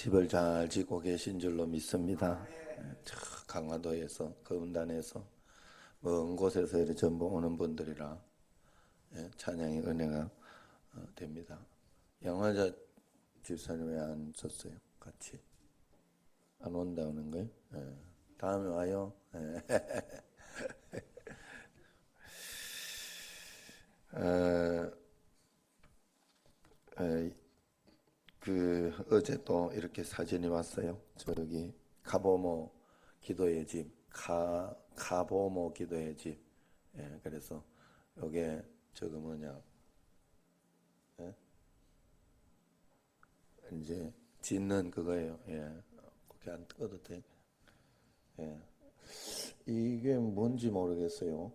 집을 잘 짓고 계신 줄로 믿습니다. 저 강화도에서 거운단에서 먼 곳에서 이렇게 전부 오는 분들이라 찬양의 은혜가 됩니다. 양화자 집사님 왜 안 썼어요? 같이 안 온다는 거예요? 다음에 와요. 어제 또 이렇게 사진이 왔어요. 저기 가보모 기도의 집, 가보모 기도의 집. 그래서 요게 저거 뭐냐, 이제 짓는 그거예요. 그렇게 안 뜨거도 돼. 이게 뭔지 모르겠어요.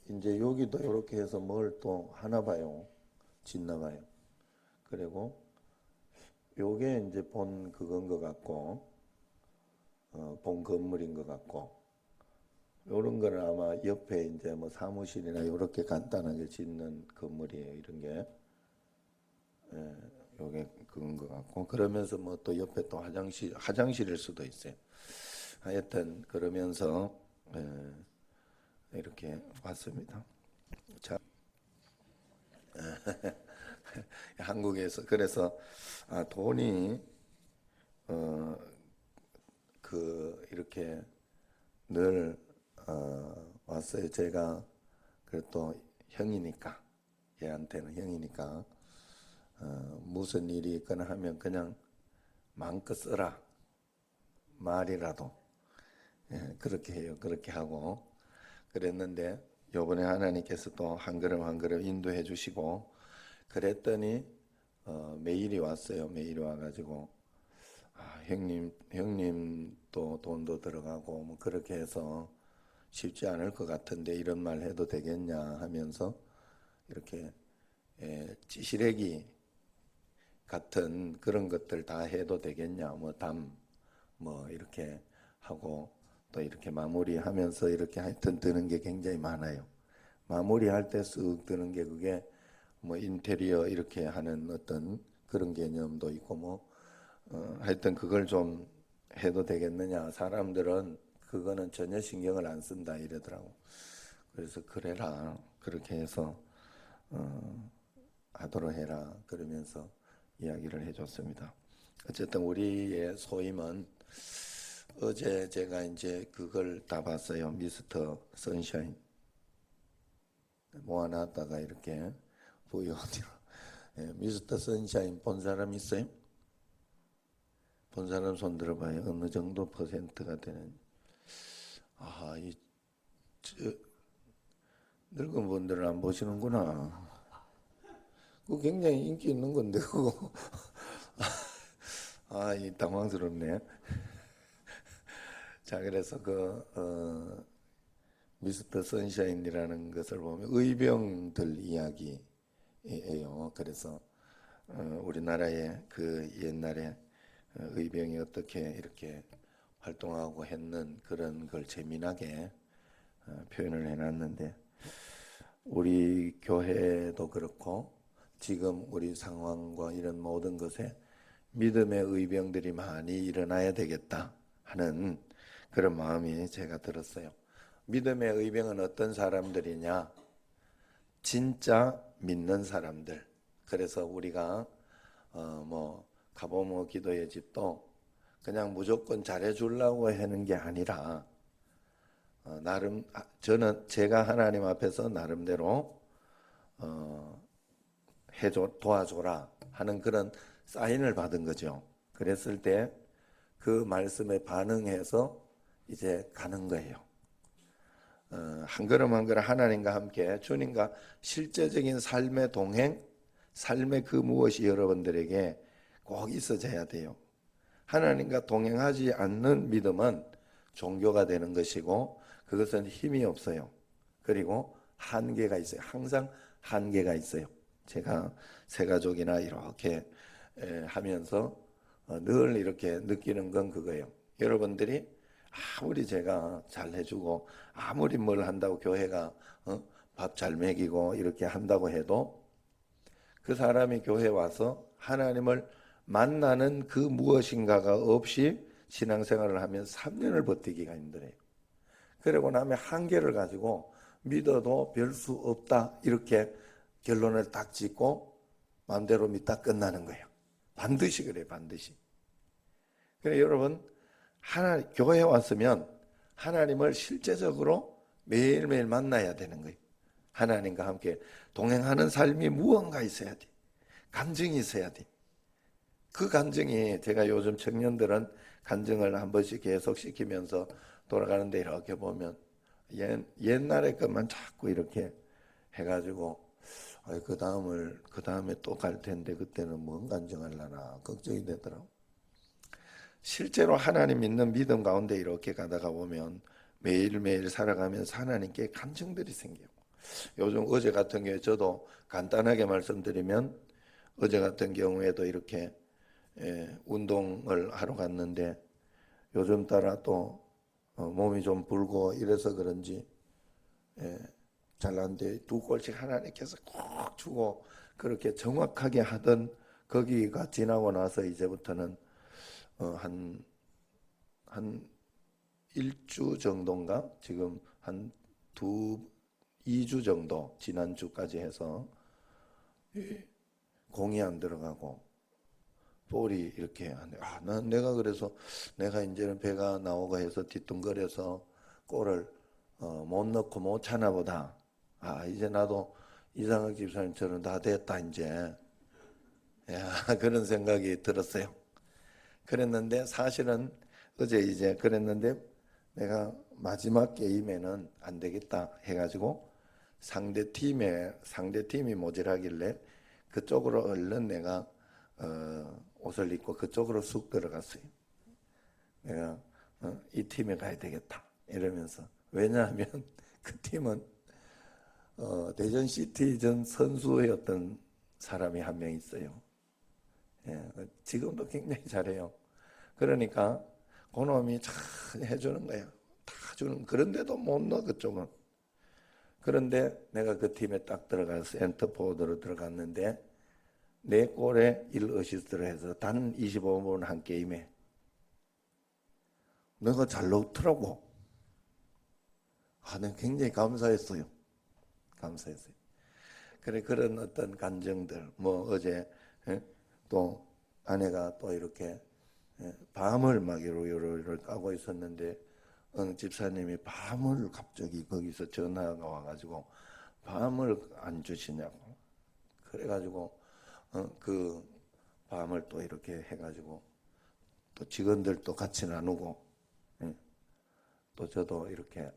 이제 여기도 이렇게 해서 뭘 또 하나 봐요. 짓나 봐요. 그리고 요게 이제 본 그건 것 같고, 본 건물인 것 같고, 요런 거는 아마 옆에 이제 뭐 사무실이나 요렇게 간단하게 짓는 건물이에요. 이런 게. 요게 그건 것 같고, 그러면서 뭐 또 옆에 또 화장실일 수도 있어요. 하여튼, 그러면서, 이렇게 왔습니다. 자, 한국에서, 그래서, 돈이, 이렇게 늘, 왔어요. 제가, 그래도 형이니까, 얘한테는 형이니까, 무슨 일이 있거나 하면 그냥 마음껏 써라. 말이라도. 그렇게 해요. 그렇게 하고. 그랬는데, 요번에 하나님께서 또 한 걸음 한 걸음 인도해 주시고, 그랬더니, 메일이 왔어요. 메일이 와가지고, 형님 또 돈도 들어가고, 뭐 그렇게 해서 쉽지 않을 것 같은데, 이런 말 해도 되겠냐 하면서, 이렇게, 찌시래기 같은 그런 것들 다 해도 되겠냐, 뭐 이렇게 하고 또 이렇게 마무리하면서 이렇게 하여튼 드는 게 굉장히 많아요. 마무리할 때 쓱 드는 게 그게 뭐 인테리어 이렇게 하는 어떤 그런 개념도 있고 뭐 하여튼 그걸 좀 해도 되겠느냐. 사람들은 그거는 전혀 신경을 안 쓴다 이러더라고. 그래서 그래라. 그렇게 해서 하도록 해라. 그러면서 이야기를 해줬습니다. 어쨌든 우리의 소임은 어제 제가 이제 그걸 다 봤어요. 미스터 선샤인 모아놨다가 이렇게 VOD로 미스터 선샤인 본 사람 있어요? 본 사람 손 들어봐요. 어느 정도 퍼센트가 되는. 늙은 분들은 안 보시는구나. 그거 굉장히 인기 있는 건데 그거. 이 당황스럽네. 자, 그래서 미스터 선샤인이라는 것을 보면 의병들 이야기예요. 그래서 우리나라의 그 옛날에 의병이 어떻게 이렇게 활동하고 했는 그런 걸 재미나게 표현을 해놨는데 우리 교회도 그렇고 지금 우리 상황과 이런 모든 것에 믿음의 의병들이 많이 일어나야 되겠다 하는 그런 마음이 제가 들었어요. 믿음의 의병은 어떤 사람들이냐? 진짜 믿는 사람들. 그래서 우리가 가보모 기도의 집도 그냥 무조건 잘해주려고 하는 게 아니라 제가 하나님 앞에서 나름대로 도와줘라 하는 그런 사인을 받은 거죠. 그랬을 때 그 말씀에 반응해서 이제 가는 거예요. 한 걸음 한 걸음 하나님과 함께 주님과 실제적인 삶의 동행, 삶의 그 무엇이 여러분들에게 꼭 있어져야 돼요. 하나님과 동행하지 않는 믿음은 종교가 되는 것이고 그것은 힘이 없어요. 그리고 한계가 있어요. 항상 한계가 있어요. 제가 새가족이나 이렇게 하면서 늘 이렇게 느끼는 건 그거예요. 여러분들이 아무리 제가 잘 해주고 아무리 뭘 한다고 교회가 밥 잘 먹이고 이렇게 한다고 해도 그 사람이 교회 와서 하나님을 만나는 그 무엇인가가 없이 신앙생활을 하면 3년을 버티기가 힘들어요. 그러고 나면 한계를 가지고 믿어도 별 수 없다 이렇게 결론을 딱 짓고 마음대로 믿다 끝나는 거예요. 반드시 그래요. 반드시. 그래서 여러분 교회에 왔으면 하나님을 실제적으로 매일매일 만나야 되는 거예요. 하나님과 함께 동행하는 삶이 무언가 있어야 돼. 간증이 있어야 돼. 그 간증이 제가 요즘 청년들은 간증을 한 번씩 계속 시키면서 돌아가는데 이렇게 보면 옛날의 것만 자꾸 이렇게 해가지고 그 다음에 또 갈 텐데 그때는 뭔 간증하려나 걱정이 되더라고. 실제로 하나님 믿는 믿음 가운데 이렇게 가다가 보면 매일매일 살아가면서 하나님께 간증들이 생겨요. 요즘 어제 같은 경우에 저도 간단하게 말씀드리면 어제 같은 경우에도 이렇게 운동을 하러 갔는데 요즘 따라 또 몸이 좀 불고 이래서 그런지 잘났는데 2골씩 하나님께서 꼭 주고 그렇게 정확하게 하던 거기가 지나고 나서 이제부터는 한 1주 정도인가 지금 한 2주 정도 지난주까지 해서 공이 안 들어가고 볼이 이렇게 난 내가 그래서 내가 이제는 배가 나오고 해서 뒤뚱거려서 골을 못 넣고 못 차나 보다. 이제 나도 이상학 집사님처럼 다 됐다 이제. 그런 생각이 들었어요. 그랬는데 사실은 어제 이제 그랬는데 내가 마지막 게임에는 안 되겠다 해가지고 상대 팀이 모자라길래 그쪽으로 얼른 내가 옷을 입고 그쪽으로 쑥 들어갔어요. 내가 이 팀에 가야 되겠다 이러면서. 왜냐하면 그 팀은 대전 시티즌 선수였던 사람이 한 명 있어요. 지금도 굉장히 잘해요. 그러니까 그놈이 잘 해주는 거야. 다 주는. 그런데도 못 넣어 그쪽은. 그런데 내가 그 팀에 딱 들어가서 엔터포워드로 들어갔는데 4골에 1어시스트를 해서 단 25분 한 게임에 내가 잘 넣더라고. 내가 굉장히 감사했어요. 그래 그런 어떤 감정들 어제 또 아내가 또 이렇게 밤을 막 이러이러 까고 있었는데 집사님이 밤을 갑자기 거기서 전화가 와가지고 밤을 안 주시냐고. 그래가지고 그 밤을 또 이렇게 해가지고 또 직원들도 같이 나누고 또 저도 이렇게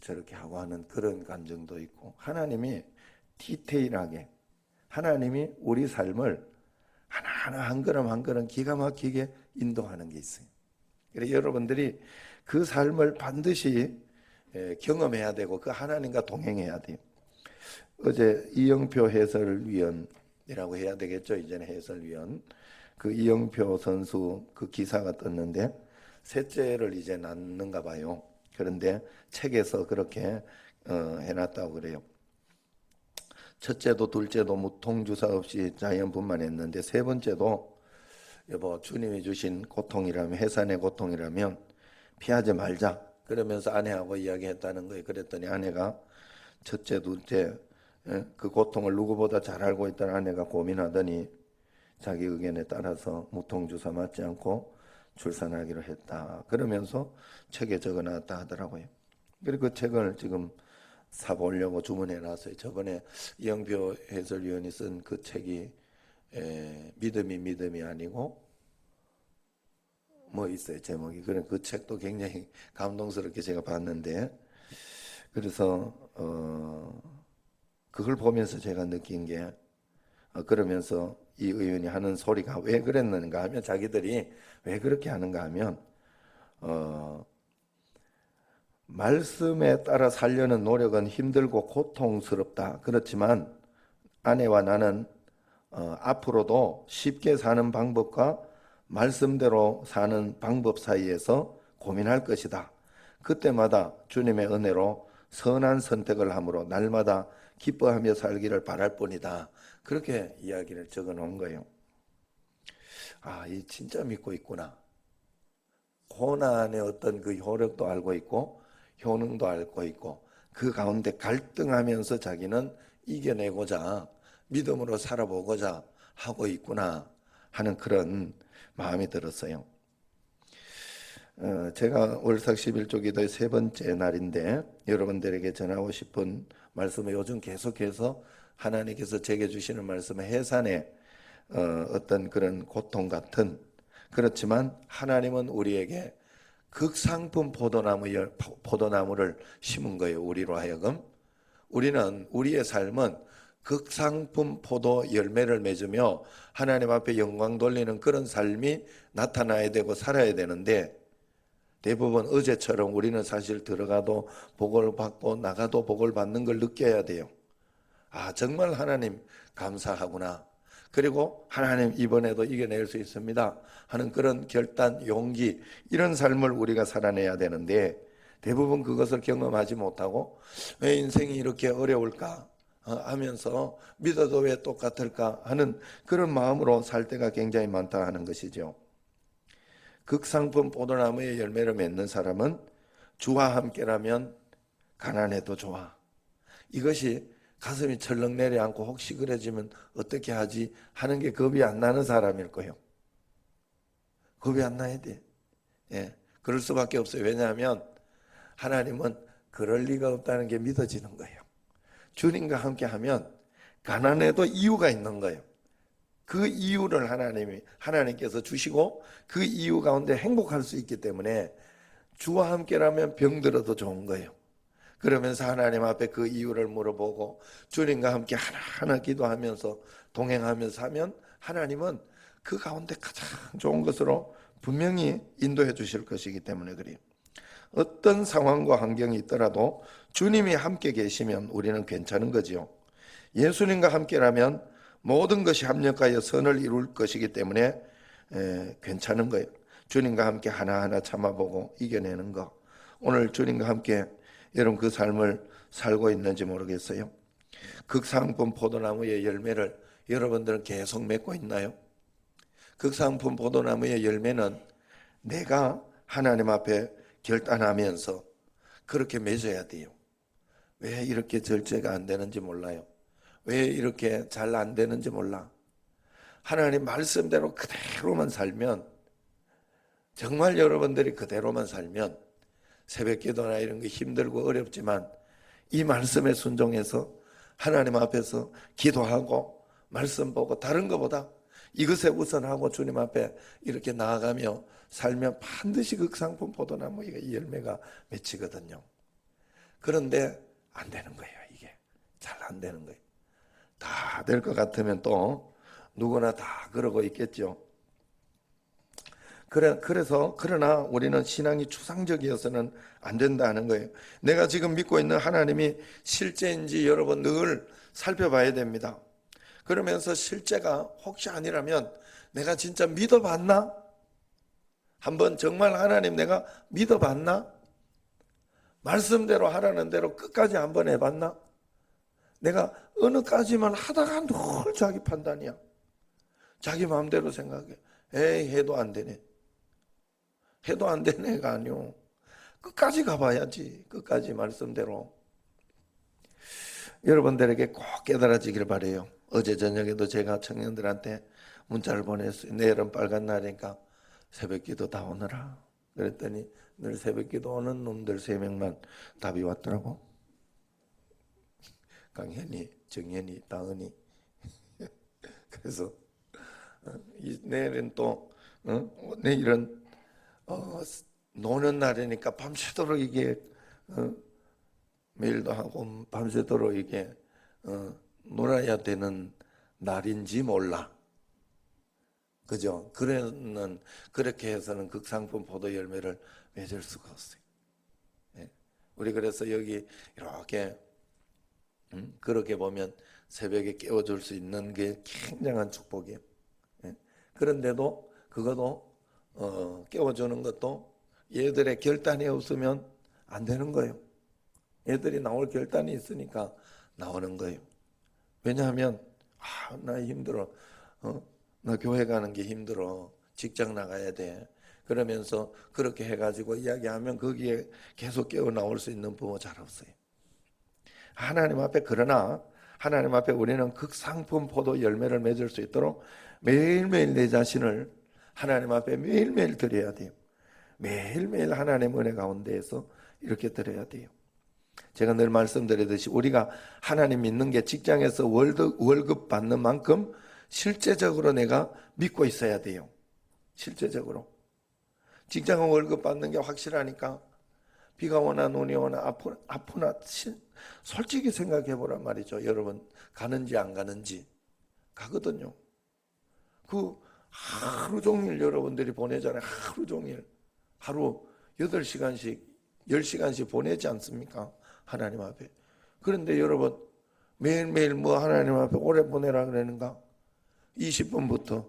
저렇게 하고 하는 그런 감정도 있고 하나님이 디테일하게 하나님이 우리 삶을 하나하나 한 걸음 한 걸음 기가 막히게 인도하는 게 있어요. 그래서 여러분들이 그 삶을 반드시 경험해야 되고 그 하나님과 동행해야 돼요. 어제 이영표 해설위원이라고 해야 되겠죠. 이제는 해설위원. 그 이영표 선수 그 기사가 떴는데 셋째를 이제 낳는가 봐요. 그런데 책에서 그렇게 해놨다고 그래요. 첫째도 둘째도 무통주사 없이 자연분만했는데 세 번째도 여보 주님이 주신 고통이라면 해산의 고통이라면 피하지 말자 그러면서 아내하고 이야기했다는 거예요. 그랬더니 아내가 첫째 둘째 그 고통을 누구보다 잘 알고 있던 아내가 고민하더니 자기 의견에 따라서 무통주사 맞지 않고 출산하기로 했다. 그러면서 책에 적어놨다 하더라고요. 그리고 그 책을 지금 사보려고 주문해놨어요. 저번에 이영표 해설위원이 쓴 그 책이 믿음이 아니고 있어요. 제목이. 그 책도 굉장히 감동스럽게 제가 봤는데 그래서 그걸 보면서 제가 느낀 게 그러면서 이 의원이 하는 소리가 왜 그랬는가 하면 자기들이 왜 그렇게 하는가 하면 말씀에 따라 살려는 노력은 힘들고 고통스럽다. 그렇지만 아내와 나는 앞으로도 쉽게 사는 방법과 말씀대로 사는 방법 사이에서 고민할 것이다. 그때마다 주님의 은혜로 선한 선택을 함으로 날마다 기뻐하며 살기를 바랄 뿐이다. 그렇게 이야기를 적어 놓은 거예요. 이 진짜 믿고 있구나. 고난의 어떤 그 효력도 알고 있고 효능도 알고 있고 그 가운데 갈등하면서 자기는 이겨내고자 믿음으로 살아보고자 하고 있구나 하는 그런 마음이 들었어요. 제가 월삭 11조 기도의 세 번째 날인데 여러분들에게 전하고 싶은 말씀은 요즘 계속해서 하나님께서 제게 주시는 말씀은 해산의 어떤 그런 고통 같은, 그렇지만 하나님은 우리에게 극상품 포도나무를 심은 거예요. 우리로 하여금. 우리는 우리의 삶은 극상품 포도 열매를 맺으며 하나님 앞에 영광 돌리는 그런 삶이 나타나야 되고 살아야 되는데, 대부분 어제처럼 우리는 사실 들어가도 복을 받고 나가도 복을 받는 걸 느껴야 돼요. 정말 하나님 감사하구나. 그리고 하나님 이번에도 이겨낼 수 있습니다 하는 그런 결단, 용기, 이런 삶을 우리가 살아내야 되는데, 대부분 그것을 경험하지 못하고 왜 인생이 이렇게 어려울까 하면서 믿어도 왜 똑같을까 하는 그런 마음으로 살 때가 굉장히 많다 하는 것이죠. 극상품 포도나무의 열매를 맺는 사람은 주와 함께라면 가난해도 좋아. 이것이 가슴이 철렁 내려앉고 혹시 그래지면 어떻게 하지 하는 게 겁이 안 나는 사람일 거예요. 겁이 안 나야 돼. 그럴 수밖에 없어요. 왜냐하면 하나님은 그럴 리가 없다는 게 믿어지는 거예요. 주님과 함께 하면 가난해도 이유가 있는 거예요. 그 이유를 하나님께서 주시고 그 이유 가운데 행복할 수 있기 때문에 주와 함께라면 병들어도 좋은 거예요. 그러면서 하나님 앞에 그 이유를 물어보고 주님과 함께 하나하나 기도하면서 동행하면서 하면 하나님은 그 가운데 가장 좋은 것으로 분명히 인도해 주실 것이기 때문에 그래요. 어떤 상황과 환경이 있더라도 주님이 함께 계시면 우리는 괜찮은 거지요. 예수님과 함께라면 모든 것이 합력하여 선을 이룰 것이기 때문에 괜찮은 거예요. 주님과 함께 하나하나 참아보고 이겨내는 거. 오늘 주님과 함께 여러분 그 삶을 살고 있는지 모르겠어요. 극상품 포도나무의 열매를 여러분들은 계속 맺고 있나요? 극상품 포도나무의 열매는 내가 하나님 앞에 결단하면서 그렇게 맺어야 돼요. 왜 이렇게 절제가 안 되는지 몰라요. 왜 이렇게 잘 안 되는지 몰라. 하나님 말씀대로 그대로만 살면, 정말 여러분들이 그대로만 살면 새벽 기도나 이런 게 힘들고 어렵지만 이 말씀에 순종해서 하나님 앞에서 기도하고 말씀 보고 다른 것보다 이것에 우선하고 주님 앞에 이렇게 나아가며 살면 반드시 극상품 포도나무의 열매가 맺히거든요. 그런데 안 되는 거예요. 이게 잘 안 되는 거예요. 다 될 것 같으면 또 누구나 다 그러고 있겠죠. 그러나 우리는 신앙이 추상적이어서는 안 된다는 거예요. 내가 지금 믿고 있는 하나님이 실제인지 여러분 늘 살펴봐야 됩니다. 그러면서 실제가 혹시 아니라면 내가 진짜 믿어봤나? 한번 정말 하나님 내가 믿어봤나? 말씀대로 하라는 대로 끝까지 한번 해봤나? 내가 어느까지만 하다가 늘 자기 판단이야. 자기 마음대로 생각해. 에이 해도 안 되네. 해도 안 되는 애가 아니오. 끝까지 가봐야지. 끝까지 말씀대로. 여러분들에게 꼭 깨달아지길 바래요. 어제 저녁에도 제가 청년들한테 문자를 보냈어요. 내일은 빨간 날이니까 새벽기도 다 오너라. 그랬더니 늘 새벽기도 오는 놈들 3명만 답이 왔더라고. 강현이, 정현이, 다은이. 그래서 내일은 또 내일은 노는 날이니까 밤새도록 이게 매일도 하고 밤새도록 이게 놀아야 되는 날인지 몰라. 그죠? 그렇게 해서는 극상품 포도 열매를 맺을 수가 없어요. 우리 그래서 여기 이렇게 그렇게 보면 새벽에 깨워줄 수 있는 게 굉장한 축복이에요. 그런데도 그것도 깨워주는 것도 얘들의 결단이 없으면 안 되는 거예요. 얘들이 나올 결단이 있으니까 나오는 거예요. 왜냐하면 나 힘들어. 나 교회 가는 게 힘들어. 직장 나가야 돼. 그러면서 그렇게 해가지고 이야기하면 거기에 계속 깨어나올 수 있는 부모 잘 없어요. 하나님 앞에, 그러나 하나님 앞에 우리는 극상품 포도 열매를 맺을 수 있도록 매일매일 내 자신을 하나님 앞에 매일매일 드려야 돼요. 매일매일 하나님 은혜 가운데에서 이렇게 드려야 돼요. 제가 늘 말씀드리듯이 우리가 하나님 믿는 게 직장에서 월급 받는 만큼 실제적으로 내가 믿고 있어야 돼요. 실제적으로. 직장은 월급 받는 게 확실하니까 비가 오나 눈이 오나 아프나 솔직히 생각해 보란 말이죠. 여러분 가는지 안 가는지 가거든요. 그 하루 종일 여러분들이 보내잖아요. 하루 종일 하루 8시간씩 10시간씩 보내지 않습니까? 하나님 앞에. 그런데 여러분 매일매일 뭐 하나님 앞에 오래 보내라 그러는가? 20분부터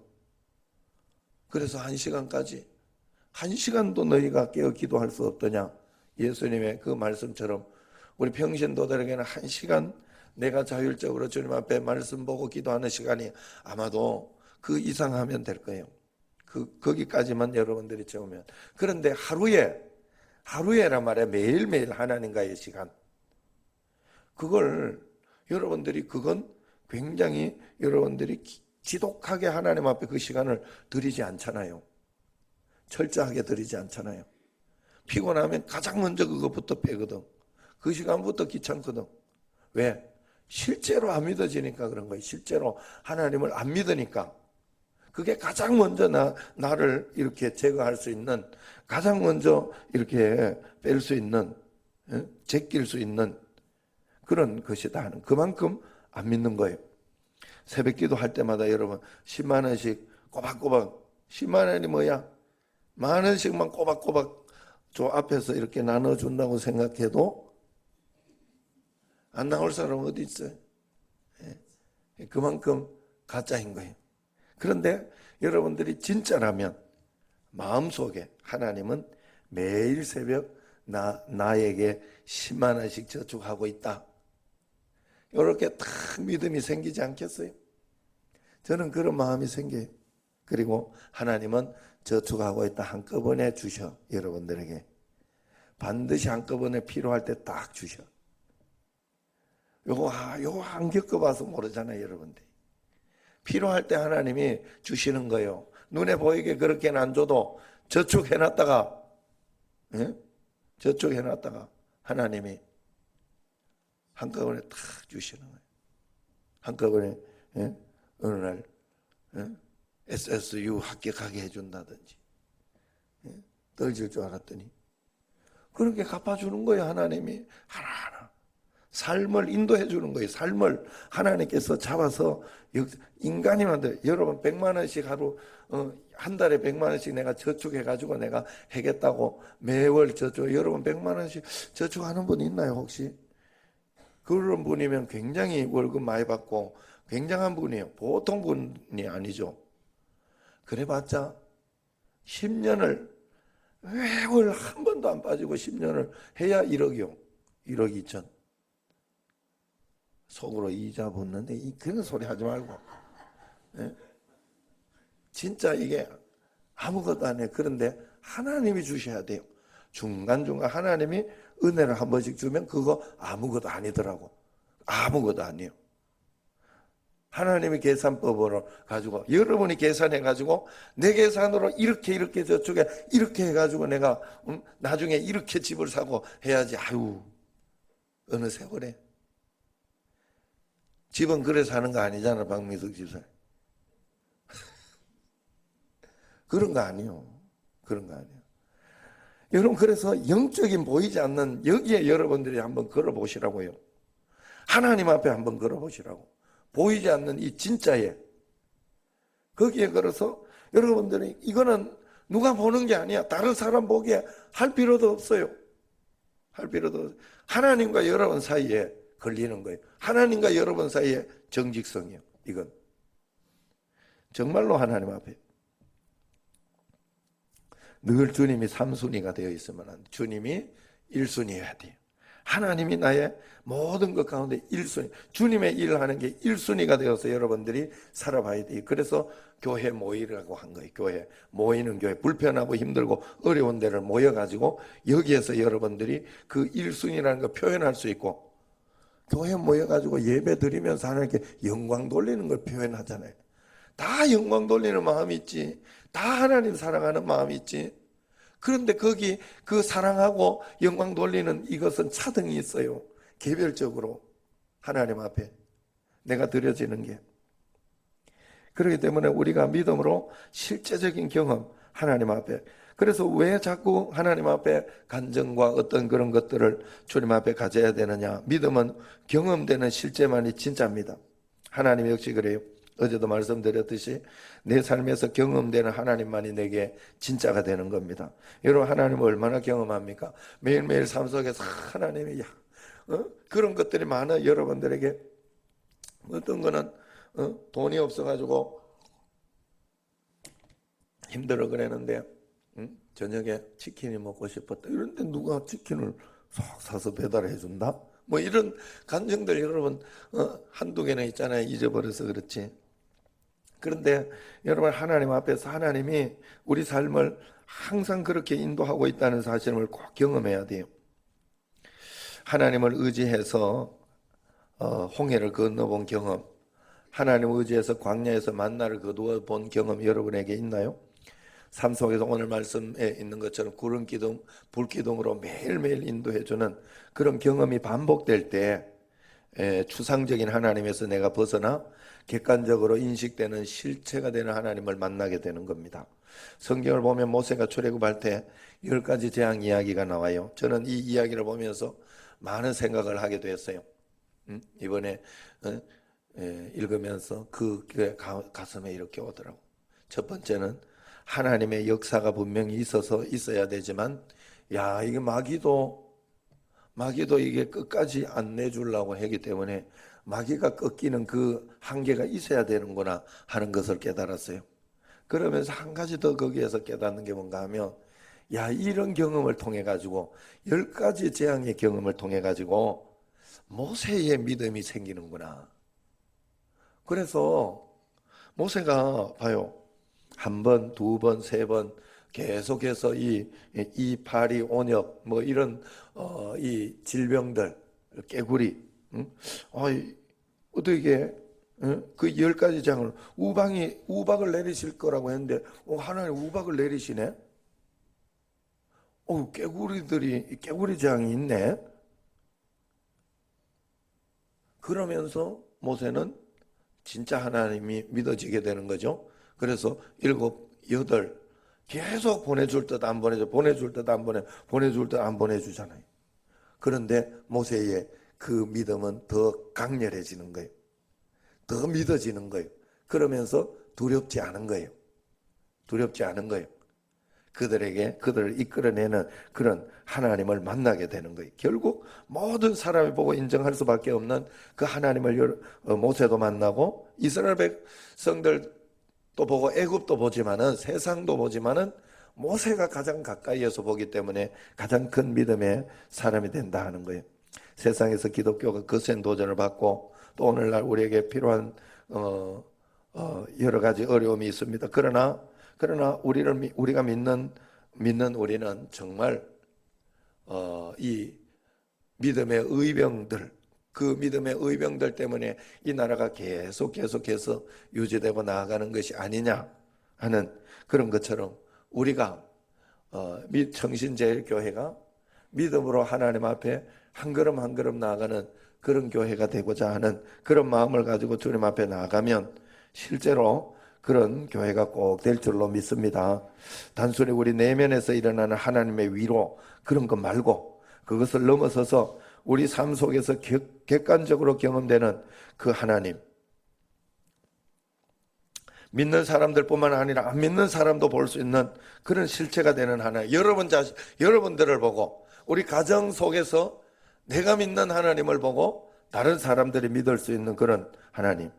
그래서 1시간까지 1시간도 너희가 깨어 기도할 수 없더냐? 예수님의 그 말씀처럼 우리 평신도들에게는 1시간 내가 자율적으로 주님 앞에 말씀 보고 기도하는 시간이 아마도 그 이상 하면 될 거예요. 거기까지만 여러분들이 채우면. 그런데 하루에란 말이야. 매일매일 하나님과의 시간. 그건 굉장히 여러분들이 지독하게 하나님 앞에 그 시간을 드리지 않잖아요. 철저하게 드리지 않잖아요. 피곤하면 가장 먼저 그것부터 빼거든. 그 시간부터 귀찮거든. 왜? 실제로 안 믿어지니까 그런 거예요. 실제로 하나님을 안 믿으니까. 그게 가장 먼저 나를 이렇게 제거할 수 있는, 가장 먼저 이렇게 뺄 수 있는, 제낄 수 있는 그런 것이다 하는, 그만큼 안 믿는 거예요. 새벽 기도 할 때마다 여러분 10만 원씩 꼬박꼬박, 10만 원이 뭐야? 1만 원씩만 꼬박꼬박 저 앞에서 이렇게 나눠준다고 생각해도 안 나올 사람 어디 있어요? 그만큼 가짜인 거예요. 그런데 여러분들이 진짜라면 마음속에 하나님은 매일 새벽 나에게 10만 원씩 저축하고 있다. 이렇게 딱 믿음이 생기지 않겠어요? 저는 그런 마음이 생겨요. 그리고 하나님은 저축하고 있다 한꺼번에 주셔. 여러분들에게 반드시 한꺼번에 필요할 때 딱 주셔. 요거 안 겪어봐서 모르잖아요, 여러분들. 필요할 때 하나님이 주시는 거예요. 눈에 보이게 그렇게는 안 줘도 저축해놨다가 하나님이 한꺼번에 탁 주시는 거예요. 한꺼번에 어느 날 SSU 합격하게 해준다든지 떨어질 줄 알았더니 그렇게 갚아주는 거예요. 하나님이 하나하나 삶을 인도해 주는 거예요. 삶을 하나님께서 잡아서 인간이 만들. 여러분 100만 원씩 하루 한 달에 100만 원씩 내가 저축해 가지고 내가 하겠다고 매월 저축. 여러분 100만 원씩 저축하는 분 있나요 혹시? 그런 분이면 굉장히 월급 많이 받고 굉장한 분이에요. 보통 분이 아니죠. 그래봤자 10년을 매월 한 번도 안 빠지고 10년을 해야 1억이요. 1억 2천. 속으로 이자 붙는데 그런 소리 하지 말고. 진짜 이게 아무것도 안 해. 그런데 하나님이 주셔야 돼요. 중간중간 하나님이 은혜를 한 번씩 주면 그거 아무것도 아니더라고. 아무것도 아니에요. 하나님의 계산법으로 가지고 여러분이 계산해 가지고 내 계산으로 이렇게 저쪽에 이렇게 해 가지고 내가 나중에 이렇게 집을 사고 해야지. 아유 어느 세월에 집은 그래 사는 거 아니잖아. 박미숙 집사. 그런 거 아니에요. 그런 거 아니에요. 여러분 그래서 영적인 보이지 않는 여기에 여러분들이 한번 걸어보시라고요. 하나님 앞에 한번 걸어보시라고. 보이지 않는 이 진짜에 거기에 걸어서 여러분들이 이거는 누가 보는 게 아니야. 다른 사람 보기에 할 필요도 없어요. 할 필요도 없어요. 하나님과 여러분 사이에 걸리는 거예요. 하나님과 여러분 사이에 정직성이요. 이건 정말로 하나님 앞에 늘 주님이 3순위가 되어 있으면 안 돼. 주님이 1순위여야 돼요. 하나님이 나의 모든 것 가운데 1순위, 주님의 일을 하는 게 1순위가 되어서 여러분들이 살아봐야 돼요. 그래서 교회 모이라고 한 거예요. 교회 모이는 교회, 불편하고 힘들고 어려운 데를 모여가지고 여기에서 여러분들이 그 1순위라는 걸 표현할 수 있고, 교회 모여가지고 예배 드리면서 하나님께 영광 돌리는 걸 표현하잖아요. 다 영광 돌리는 마음이 있지, 다 하나님 사랑하는 마음이 있지. 그런데 거기 그 사랑하고 영광 돌리는 이것은 차등이 있어요. 개별적으로 하나님 앞에 내가 드려지는 게. 그렇기 때문에 우리가 믿음으로 실제적인 경험, 하나님 앞에, 그래서 왜 자꾸 하나님 앞에 간증과 어떤 그런 것들을 주님 앞에 가져야 되느냐. 믿음은 경험되는 실제만이 진짜입니다. 하나님 역시 그래요. 어제도 말씀드렸듯이 내 삶에서 경험되는 하나님만이 내게 진짜가 되는 겁니다. 여러분, 하나님을 얼마나 경험합니까? 매일매일 삶 속에서 하나님이 그런 것들이 많아. 여러분들에게 어떤 거는 돈이 없어가지고 힘들어 그랬는데 저녁에 치킨이 먹고 싶었다. 이런데 누가 치킨을 싹 사서 배달해 준다? 뭐 이런 감정들 여러분 한두 개는 있잖아요. 잊어버려서 그렇지. 그런데 여러분, 하나님 앞에서 하나님이 우리 삶을 항상 그렇게 인도하고 있다는 사실을 꼭 경험해야 돼요. 하나님을 의지해서 홍해를 건너본 경험, 하나님을 의지해서 광야에서 만나를 거두어 본 경험 여러분에게 있나요? 삶 속에서 오늘 말씀에 있는 것처럼 구름 기둥, 불 기둥으로 매일매일 인도해주는 그런 경험이 반복될 때 추상적인 하나님에서 내가 벗어나 객관적으로 인식되는 실체가 되는 하나님을 만나게 되는 겁니다. 성경을 보면 모세가 출애굽할 때 10가지 재앙 이야기가 나와요. 저는 이 이야기를 보면서 많은 생각을 하게 됐어요. 이번에 읽으면서 그 가슴에 이렇게 오더라고. 첫 번째는 하나님의 역사가 분명히 있어야 되지만, 야, 이게 마귀도 이게 끝까지 안 내주려고 하기 때문에 마귀가 꺾이는 그 한계가 있어야 되는구나 하는 것을 깨달았어요. 그러면서 한 가지 더 거기에서 깨닫는 게 뭔가 하면, 야, 이런 경험을 통해 가지고 10가지 재앙의 경험을 통해 가지고 모세의 믿음이 생기는구나. 그래서 모세가 봐요. 한 번, 두 번, 세 번 계속해서 이 파리, 온역 뭐 이런 이 질병들, 깨구리, 어떻게 그 10가지 장을 우박을 내리실 거라고 했는데 하나님 우박을 내리시네. 깨구리 장이 있네. 그러면서 모세는 진짜 하나님이 믿어지게 되는 거죠. 그래서 7, 8 계속 보내줄 듯 안 보내줘, 보내줄 듯 안 보내줄 듯 안 보내주잖아요. 그런데 모세의 그 믿음은 더 강렬해지는 거예요. 더 믿어지는 거예요. 그러면서 두렵지 않은 거예요. 두렵지 않은 거예요. 그들을 이끌어내는 그런 하나님을 만나게 되는 거예요. 결국 모든 사람이 보고 인정할 수밖에 없는 그 하나님을 모세도 만나고 이스라엘 백성들도 보고 애굽도 보지만은 세상도 보지만은 모세가 가장 가까이에서 보기 때문에 가장 큰 믿음의 사람이 된다 하는 거예요. 세상에서 기독교가 거센 도전을 받고 또 오늘날 우리에게 필요한 여러 가지 어려움이 있습니다. 그러나 우리가 믿는 우리는 정말 이 믿음의 의병들, 그 믿음의 의병들 때문에 이 나라가 계속해서 유지되고 나아가는 것이 아니냐 하는 그런 것처럼 우리가 청신제일교회가 믿음으로 하나님 앞에 한 걸음 한 걸음 나아가는 그런 교회가 되고자 하는 그런 마음을 가지고 주님 앞에 나아가면 실제로 그런 교회가 꼭 될 줄로 믿습니다. 단순히 우리 내면에서 일어나는 하나님의 위로 그런 것 말고 그것을 넘어서서 우리 삶 속에서 객관적으로 경험되는 그 하나님, 믿는 사람들뿐만 아니라 안 믿는 사람도 볼 수 있는 그런 실체가 되는 하나님. 여러분들을 보고 우리 가정 속에서 내가 믿는 하나님을 보고 다른 사람들이 믿을 수 있는 그런 하나님.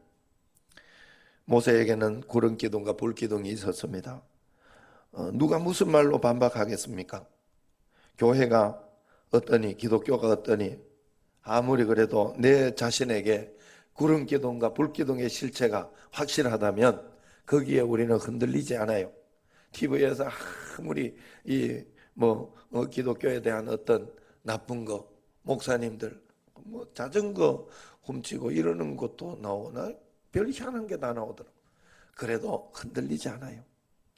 모세에게는 구름 기둥과 불 기둥이 있었습니다. 누가 무슨 말로 반박하겠습니까? 교회가 어떠니? 기독교가 어떠니? 아무리 그래도 내 자신에게 구름 기둥과 불 기둥의 실체가 확실하다면 거기에 우리는 흔들리지 않아요. TV에서 아무리 기독교에 대한 어떤 나쁜 거, 목사님들 자전거 훔치고 이러는 것도 나오나 별 희한한 게 다 나오더라고. 그래도 흔들리지 않아요.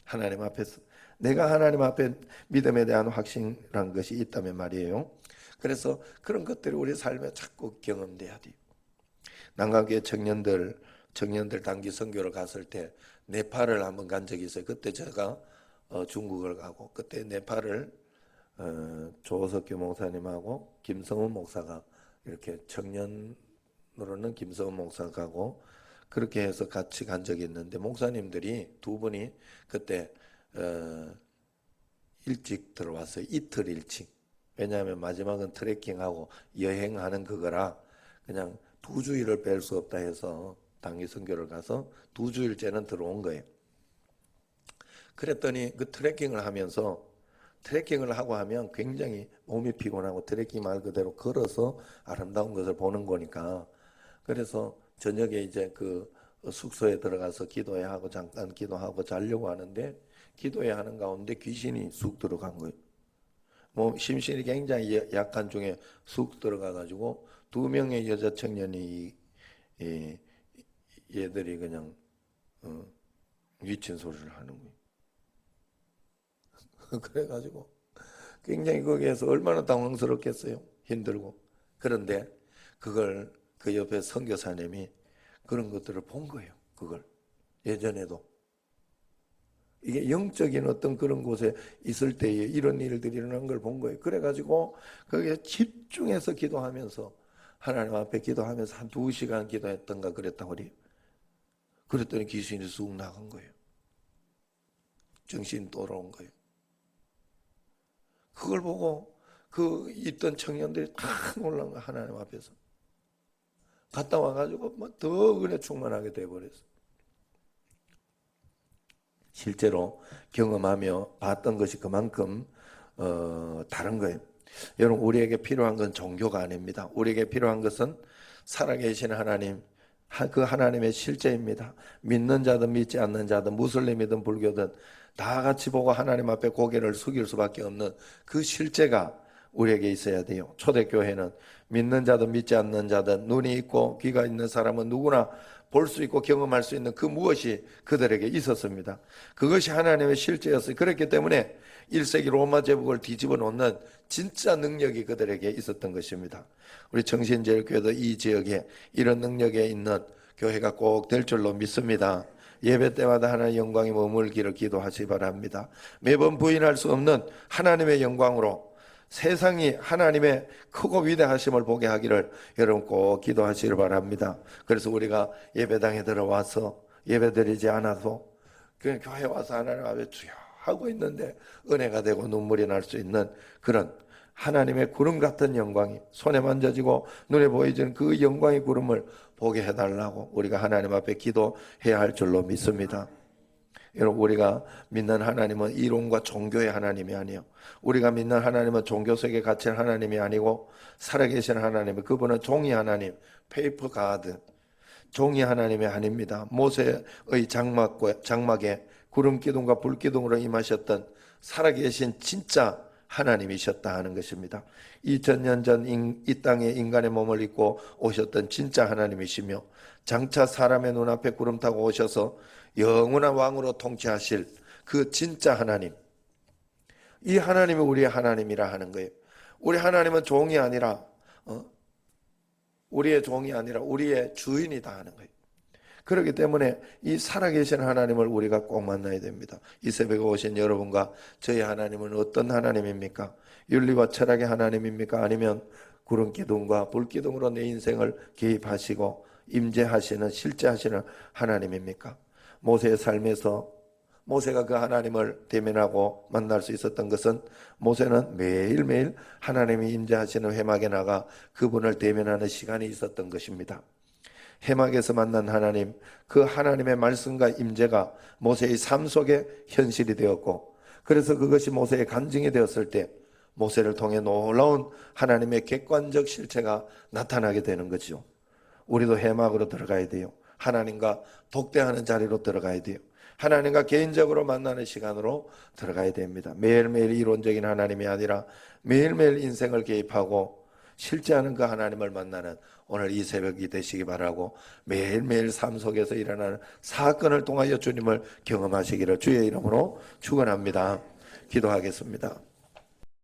하나님 앞에서 내가 하나님 앞에 믿음에 대한 확신이란 것이 있다면 말이에요. 그래서 그런 것들이 우리 삶에 자꾸 경험돼야 돼요. 난강교회 청년들 단기 선교를 갔을 때 네팔을 한번 간 적이 있어요. 그때 제가 중국을 가고 그때 네팔을 조석규 목사님하고 김성훈 목사가 이렇게 청년으로는 김성훈 목사가 가고 그렇게 해서 같이 간 적이 있는데 목사님들이 두 분이 그때 일찍 들어왔어요. 이틀 일찍. 왜냐하면 마지막은 트레킹하고 여행하는 그거라 그냥 2주일을 뺄 수 없다 해서 단기 선교를 가서 2주일째는 들어온 거예요. 그랬더니 그 트레킹을 하고 하면 굉장히 몸이 피곤하고 트레킹 말 그대로 걸어서 아름다운 것을 보는 거니까 그래서 저녁에 이제 그 숙소에 들어가서 기도해야 하고 잠깐 기도하고 자려고 하는데 기도해야 하는 가운데 귀신이 쑥 들어간 거예요. 심신이 굉장히 약한 중에 쑥 들어가 가지고 2명의 여자 청년이 얘들이 그냥 미친 소리를 하는 거예요. 그래가지고 굉장히 거기에서 얼마나 당황스럽겠어요. 힘들고. 그런데 그걸 그 옆에 선교사님이 그런 것들을 본 거예요. 그걸 예전에도 이게 영적인 어떤 그런 곳에 있을 때에 이런 일들이 일어난 걸 본 거예요. 그래가지고 거기에 집중해서 기도하면서 하나님 앞에 기도하면서 한 2시간 기도했던가 그랬다고 그래요. 그랬더니 귀신이 쑥 나간 거예요. 정신이 돌아온 거예요. 그걸 보고 그 있던 청년들이 다 놀란 거예요. 하나님 앞에서. 갔다 와가지고 더 은혜 충만하게 돼버렸어요. 실제로 경험하며 봤던 것이 그만큼 다른 거예요. 여러분 우리에게 필요한 건 종교가 아닙니다. 우리에게 필요한 것은 살아계신 하나님, 그 하나님의 실제입니다. 믿는 자든 믿지 않는 자든 무슬림이든 불교든 다 같이 보고 하나님 앞에 고개를 숙일 수밖에 없는 그 실제가 우리에게 있어야 돼요. 초대교회는 믿는 자든 믿지 않는 자든 눈이 있고 귀가 있는 사람은 누구나 볼 수 있고 경험할 수 있는 그 무엇이 그들에게 있었습니다. 그것이 하나님의 실제였어요. 그렇기 때문에 1세기 로마 제국을 뒤집어 놓는 진짜 능력이 그들에게 있었던 것입니다. 우리 정신제일교회도 이 지역에 이런 능력에 있는 교회가 꼭 될 줄로 믿습니다. 예배 때마다 하나님의 영광이 머물기를 기도하시기 바랍니다. 매번 부인할 수 없는 하나님의 영광으로 세상이 하나님의 크고 위대하심을 보게 하기를 여러분 꼭 기도하시길 바랍니다. 그래서 우리가 예배당에 들어와서 예배드리지 않아도 그냥 교회 와서 하나님 앞에 주여 하고 있는데 은혜가 되고 눈물이 날 수 있는 그런 하나님의 구름 같은 영광이 손에 만져지고 눈에 보이는 그 영광의 구름을 보게 해달라고 우리가 하나님 앞에 기도해야 할 줄로 믿습니다. 여러분 우리가 믿는 하나님은 이론과 종교의 하나님이 아니에요. 우리가 믿는 하나님은 종교 속에 갇힌 하나님이 아니고 살아계신 하나님, 그분은 종이 하나님, 페이퍼 가드, 종이 하나님이 아닙니다. 모세의 장막에 구름 기둥과 불 기둥으로 임하셨던 살아계신 진짜 하나님이셨다 하는 것입니다. 2000년 전 이 땅에 인간의 몸을 입고 오셨던 진짜 하나님이시며 장차 사람의 눈앞에 구름 타고 오셔서 영원한 왕으로 통치하실 그 진짜 하나님, 이 하나님이 우리의 하나님이라 하는 거예요. 우리 하나님은 종이 아니라 우리의 종이 아니라 우리의 주인이다 하는 거예요. 그렇기 때문에 이 살아계신 하나님을 우리가 꼭 만나야 됩니다. 이 새벽에 오신 여러분과 저희 하나님은 어떤 하나님입니까? 윤리와 철학의 하나님입니까? 아니면 구름 기둥과 불 기둥으로 내 인생을 개입하시고 임재하시는 실제하시는 하나님입니까? 모세의 삶에서 모세가 그 하나님을 대면하고 만날 수 있었던 것은 모세는 매일매일 하나님이 임재하시는 회막에 나가 그분을 대면하는 시간이 있었던 것입니다. 회막에서 만난 하나님, 그 하나님의 말씀과 임재가 모세의 삶 속에 현실이 되었고, 그래서 그것이 모세의 간증이 되었을 때 모세를 통해 놀라운 하나님의 객관적 실체가 나타나게 되는 거죠. 우리도 회막으로 들어가야 돼요. 하나님과 독대하는 자리로 들어가야 돼요. 하나님과 개인적으로 만나는 시간으로 들어가야 됩니다. 매일매일 이론적인 하나님이 아니라 매일매일 인생을 개입하고 실제하는 그 하나님을 만나는 오늘 이 새벽이 되시기 바라고, 매일매일 삶 속에서 일어나는 사건을 통하여 주님을 경험하시기를 주의 이름으로 축원합니다. 기도하겠습니다.